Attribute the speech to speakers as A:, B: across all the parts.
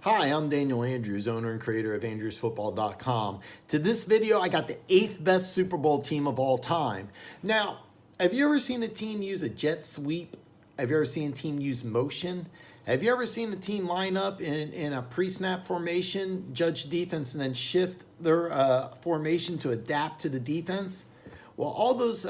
A: Hi, I'm Daniel Andrews, owner and creator of AndrewsFootball.com. To this video, I got the 8th best Super Bowl team of all time. Now, have you ever seen a team use a jet sweep? Have you ever seen a team use motion? Have you ever seen a team line up in a pre-snap formation, judge defense, and then shift their formation to adapt to the defense? Well, all those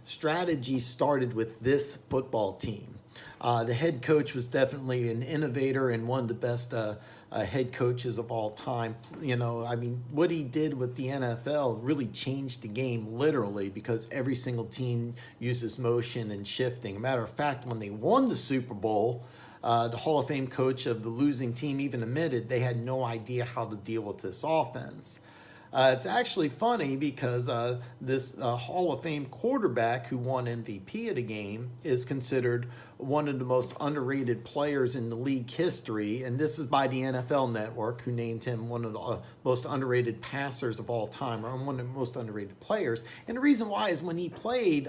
A: strategies started with this football team. The head coach was definitely an innovator and one of the best head coaches of all time. You know, I mean, what he did with the NFL really changed the game literally because every single team uses motion and shifting. As a matter of fact, when they won the Super Bowl, the Hall of Fame coach of the losing team even admitted they had no idea how to deal with this offense. It's actually funny because this Hall of Fame quarterback who won MVP of the game is considered one of the most underrated players in the league history. And this is by the NFL Network, who named him one of the most underrated passers of all time, or one of the most underrated players. And the reason why is when he played,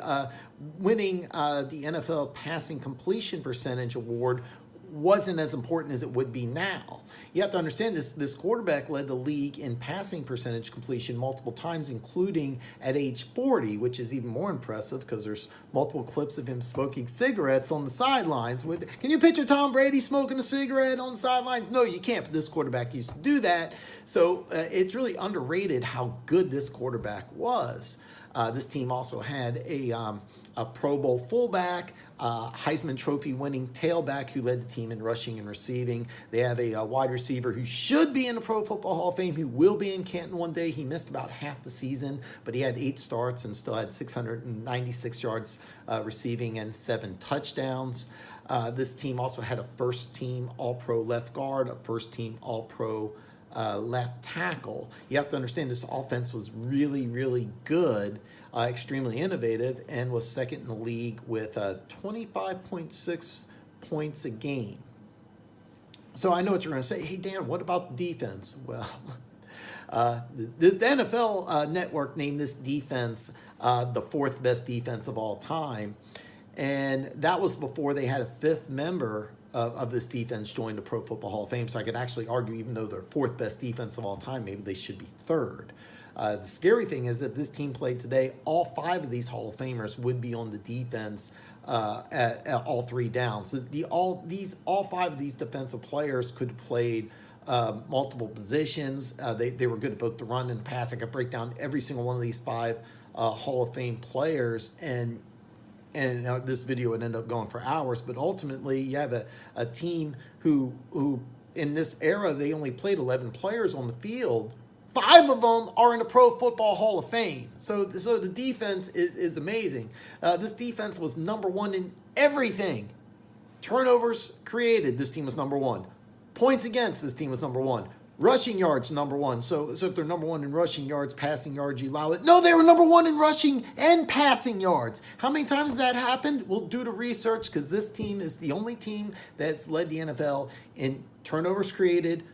A: winning the NFL Passing Completion Percentage Award wasn't as important as it would be now. You have to understand this quarterback led the league in passing percentage completion multiple times, including at age 40, which is even more impressive because there's multiple clips of him smoking cigarettes on the sidelines. Can you picture Tom Brady smoking a cigarette on the sidelines? No, you can't, but this quarterback used to do that. So it's really underrated how good this quarterback was. This team also had a Pro Bowl fullback, Heisman Trophy winning tailback who led the team in rushing and receiving. They have a wide receiver who should be in the Pro Football Hall of Fame, who will be in Canton one day. He missed about half the season, but he had 8 starts and still had 696 yards receiving and 7 touchdowns. This team also had a first-team All-Pro left guard, a first-team All-Pro left tackle. You have to understand this offense was really, really good, extremely innovative, and was second in the league with 25.6 points a game. So I know what you're going to say. Hey, Dan, what about the defense? Well, the NFL Network named this defense the 4th best defense of all time. And that was before they had a 5th member of this defense join the Pro Football Hall of Fame. So I could actually argue, even though they're 4th best defense of all time, maybe they should be 3rd. The scary thing is if this team played today, all 5 of these Hall of Famers would be on the defense at all 3 downs. So all 5 of these defensive players could have played multiple positions. They were good at both the run and the pass. I could break down every single one of these 5 Hall of Fame players, and this video would end up going for hours, but ultimately you have a team who in this era, they only played 11 players on the field. 5 of them are in the Pro Football Hall of Fame. So the defense is amazing. This defense was number 1 in everything. Turnovers created, this team was number 1. Points against, this team was number 1. Rushing yards, number 1. So if they're number 1 in rushing yards, passing yards, you allow it. No, they were number 1 in rushing and passing yards. How many times has that happened? We'll do the research because this team is the only team that's led the NFL in turnovers created,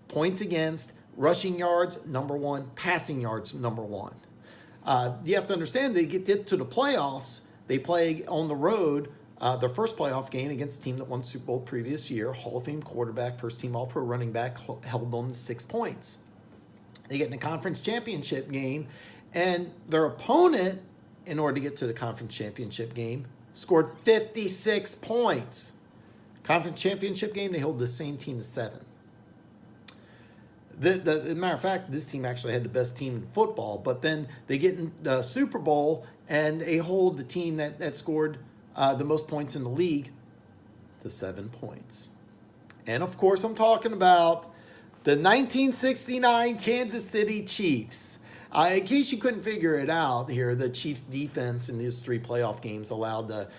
A: points against, rushing yards, number 1, passing yards, number 1. You have to understand, they get to the playoffs, they play on the road. Their first playoff game against a team that won Super Bowl previous year, Hall of Fame quarterback, first-team All-Pro running back, held on to 6 points. They get in the conference championship game, and their opponent, in order to get to the conference championship game, scored 56 points. Conference championship game, they hold the same team to 7. As a matter of fact, this team actually had the best team in football, but then they get in the Super Bowl, and they hold the team that scored the most points in the league to 7 points. And of course, I'm talking about the 1969 Kansas City Chiefs. In case you couldn't figure it out here, the Chiefs defense in these 3 playoff games allowed the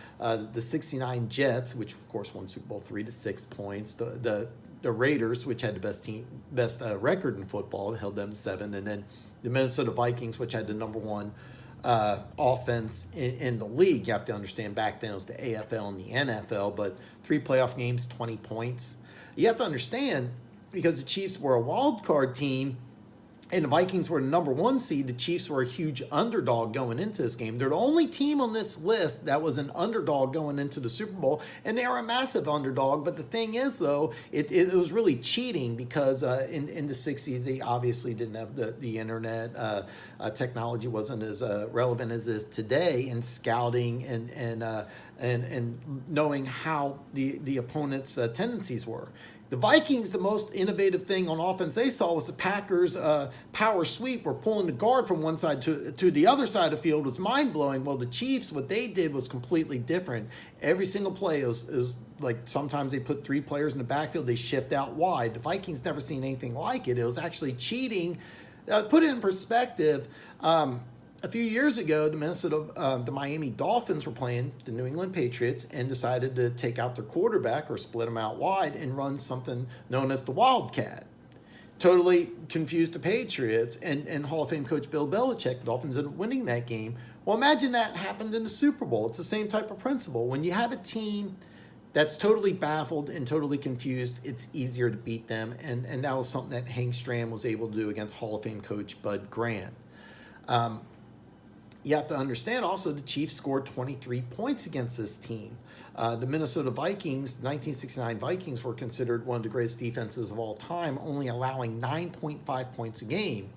A: 69 Jets, which of course won Super Bowl III, to 6 points. The Raiders, which had the best record in football, held them to 7, and then the Minnesota Vikings, which had the number 1 offense in the league. You have to understand back then it was the AFL and the NFL, but 3 playoff games, 20 points. You have to understand, because the Chiefs were a wild card team, and the Vikings were the number 1 seed. The Chiefs were a huge underdog going into this game. They're the only team on this list that was an underdog going into the Super Bowl, and they are a massive underdog. But the thing is, though, it was really cheating because in the 60s, they obviously didn't have the internet. Technology wasn't as relevant as it is today in scouting and knowing how the opponent's tendencies were. The Vikings, the most innovative thing on offense they saw was the Packers' power sweep, or pulling the guard from one side to the other side of the field, was mind-blowing. Well, the Chiefs, what they did was completely different. Every single play is like, sometimes they put 3 players in the backfield, they shift out wide. The Vikings never seen anything like it. It was actually cheating. Put it in perspective, a few years ago, the Miami Dolphins were playing the New England Patriots and decided to take out their quarterback or split him out wide and run something known as the Wildcat. Totally confused the Patriots and Hall of Fame coach Bill Belichick. The Dolphins ended up winning that game. Well, imagine that happened in the Super Bowl. It's the same type of principle. When you have a team that's totally baffled and totally confused, it's easier to beat them. And that was something that Hank Stram was able to do against Hall of Fame coach Bud Grant. You have to understand also the Chiefs scored 23 points against this team. The Minnesota Vikings, 1969 Vikings, were considered one of the greatest defenses of all time, only allowing 9.5 points a game.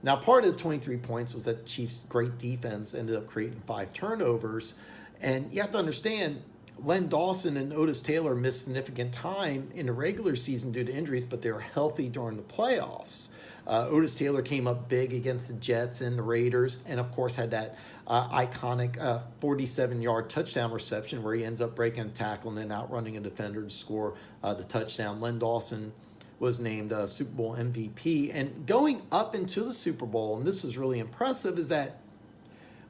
A: Now, part of the 23 points was that the Chiefs' great defense ended up creating 5 turnovers. And you have to understand, Len Dawson and Otis Taylor missed significant time in the regular season due to injuries, but they were healthy during the playoffs. Otis Taylor came up big against the Jets and the Raiders, and of course had that iconic 47-yard touchdown reception where he ends up breaking a tackle and then outrunning a defender to score the touchdown. Len Dawson was named Super Bowl MVP. And going up into the Super Bowl, and this is really impressive, is that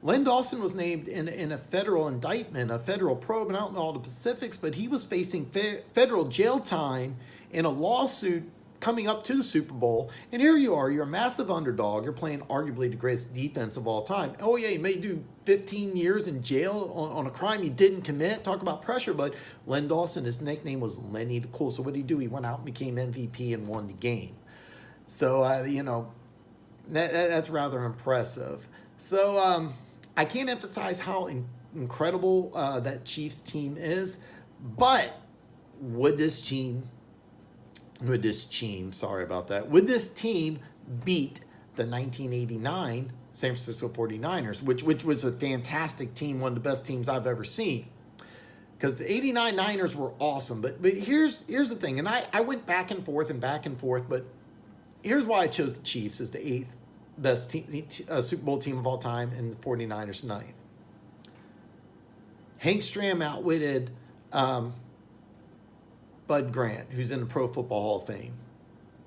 A: Len Dawson was named in a federal indictment, a federal probe, and I don't know all the specifics, but he was facing federal jail time in a lawsuit coming up to the Super Bowl. And here you are, you're a massive underdog, you're playing arguably the greatest defense of all time. Oh yeah, you may do 15 years in jail on a crime you didn't commit. Talk about pressure. But Len Dawson, his nickname was Lenny the Cool. So what did he do? He went out and became MVP and won the game. So, that's rather impressive. So I can't emphasize how incredible that Chiefs team is. But would this team beat the 1989 San Francisco 49ers, which was a fantastic team, one of the best teams I've ever seen? Because the 89 Niners were awesome. But here's the thing, and I went back and forth, but here's why I chose the Chiefs as the 8th best Super Bowl team of all time and the 49ers 9th. Hank Stram outwitted Bud Grant, who's in the Pro Football Hall of Fame.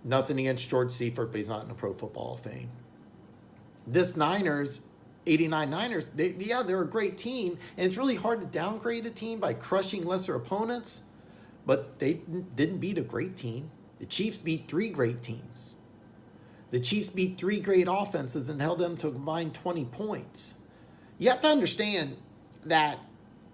A: Nothing against George Seifert, but he's not in the Pro Football Hall of Fame. This 89 Niners, they're a great team, and it's really hard to downgrade a team by crushing lesser opponents, but they didn't beat a great team. The Chiefs beat 3 great teams. The Chiefs beat 3 great offenses and held them to a combined 20 points. You have to understand that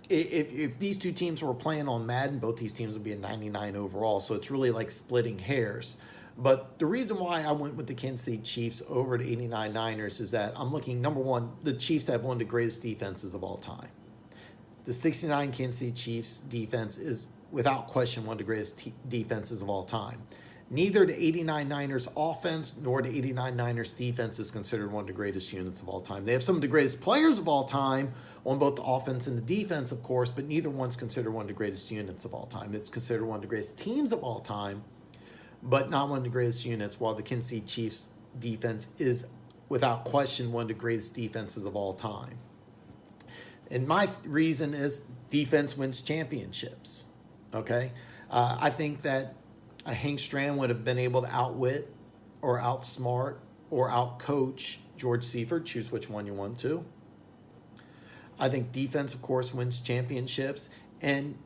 A: if these two teams were playing on Madden, both these teams would be a 99 overall, so it's really like splitting hairs. But the reason why I went with the Kansas City Chiefs over the 89 Niners is that I'm looking, number one, the Chiefs have one of the greatest defenses of all time. The 69 Kansas City Chiefs defense is, without question, one of the greatest defenses of all time. Neither the 89 Niners offense nor the 89 Niners defense is considered one of the greatest units of all time. They have some of the greatest players of all time on both the offense and the defense, of course, but neither one's considered one of the greatest units of all time. It's considered one of the greatest teams of all time, but not one of the greatest units, while the Kansas City Chiefs defense is, without question, one of the greatest defenses of all time. And my reason is defense wins championships, okay? I think that Hank Stram would have been able to outwit or outsmart or outcoach George Seifert. Choose which one you want to. I think defense, of course, wins championships. And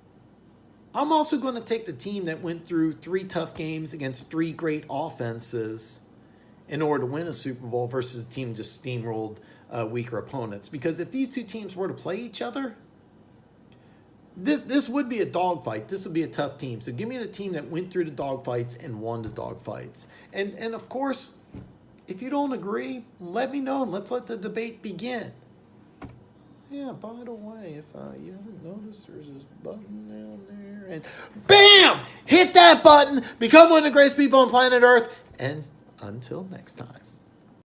A: I'm also going to take the team that went through 3 tough games against 3 great offenses in order to win a Super Bowl versus a team just steamrolled weaker opponents. Because if these two teams were to play each other, This would be a dogfight. This would be a tough team. So give me the team that went through the dogfights and won the dogfights. And of course, If you don't agree, let me know and let's let the debate begin. Yeah, by the way, if you haven't noticed, there's this button down there. And BAM! Hit that button. Become one of the greatest people on planet Earth. And until next time.